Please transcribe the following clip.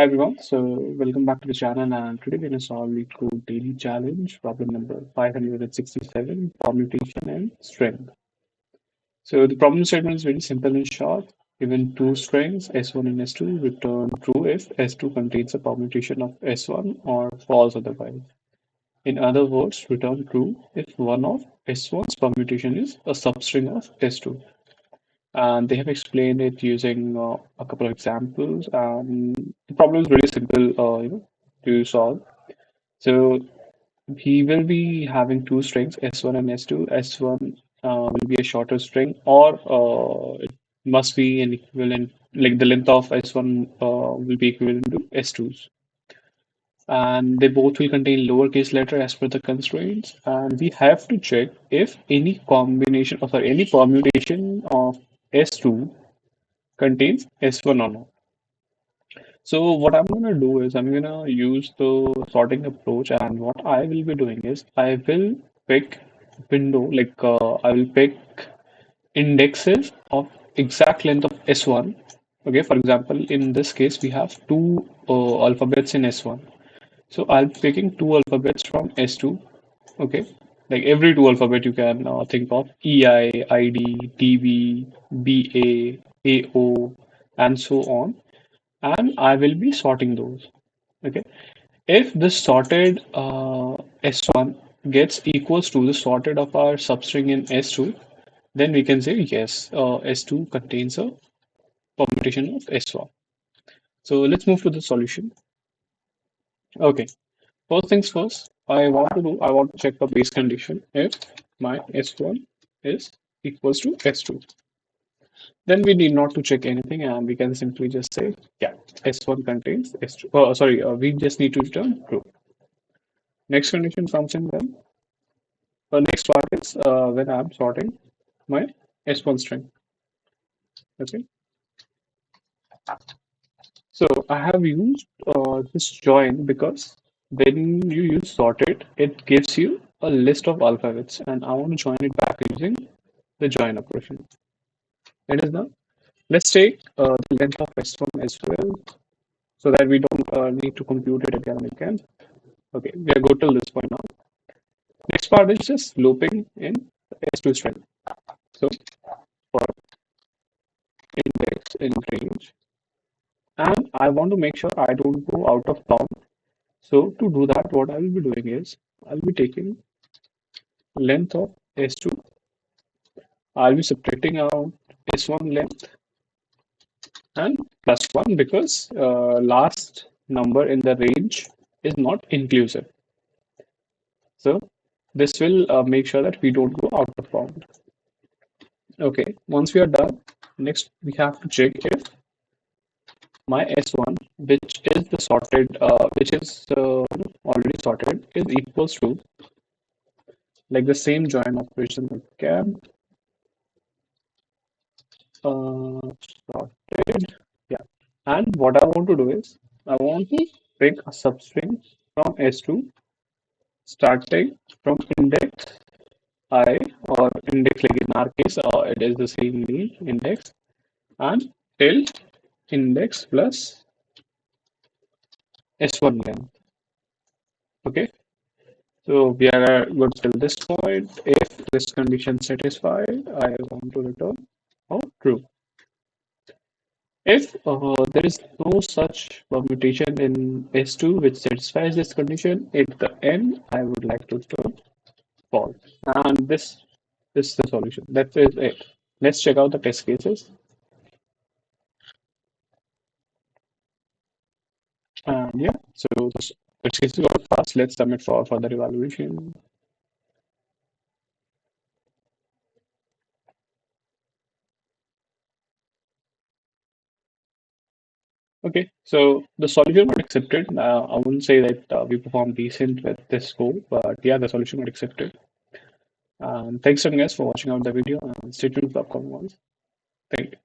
Hi everyone, so welcome back to the channel and today we're going to solve Leetcode daily challenge problem number 567 permutation and string. So the problem statement is very simple and short. Given two strings S1 and S2, return true if S2 contains a permutation of S1 or false otherwise. In other words, return true if one of S1's permutation is a substring of S2. And they have explained it using a couple of examples, and the problem is really simple, to solve. So he will be having two strings, S1 and S2. S1 will be a shorter string, or it must be an equivalent, like the length of S1 will be equivalent to S2's. And they both will contain lowercase letter as per the constraints. And we have to check if any combination, or sorry, any permutation of S2 contains S1 or not. So what I'm gonna do is I'm gonna use the sorting approach, and what I will be doing is I will pick window, like I will pick indexes of exact length of S1. Okay, for example, in this case we have two alphabets in S1. So I'll be picking two alphabets from S2. Okay, like every two alphabet you can think of: EI, ID, DB, BA, AO, and so on, and I will be sorting those. Okay. If the sorted S1 gets equals to the sorted of our substring in S2, then we can say yes, S2 contains a permutation of S1. So let's move to the solution. Okay. First things first, I want to check the base condition if my S1 is equals to S2. Then we need not to check anything and we can simply just say, yeah, S1 contains S2. Sorry, we just need to return true. Next condition comes in when the next part is when I'm sorting my S1 string. Okay. So I have used this join because when you use sorted, it gives you a list of alphabets, and I want to join it back using the join operation. It is done. Let's take the length of S1 as well, so that we don't need to compute it again and again. Okay, we are good till this point now. Next part is just looping in S2 string. So for index in range, and I want to make sure I don't go out of bound. So to do that, what I will be doing is I'll be taking length of S2. I'll be subtracting out S1 length and plus 1 because last number in the range is not inclusive. So this will make sure that we don't go out of bound. Okay, once we are done, next we have to check if my S1, which is the sorted, which is already sorted, is equals to, like the same join operation again, sorted. Yeah. And what I want to do is I want to pick a substring from S2 starting from index I, or index, like in our case, it is the same name, index, and till index plus S1 length. Okay. So we are good till this point. If this condition satisfied, I want to return true. If there is no such permutation in S2 which satisfies this condition, at the end I would like to return false. And this is the solution. That is it. Let's check out the test cases. And yeah, so this test cases got fast. Let's submit for further evaluation. Okay, so the solution got accepted. I wouldn't say that we performed decent with this score, but yeah, the solution got accepted. And thanks again guys for watching out the video and stay tuned for upcoming ones. Thank you.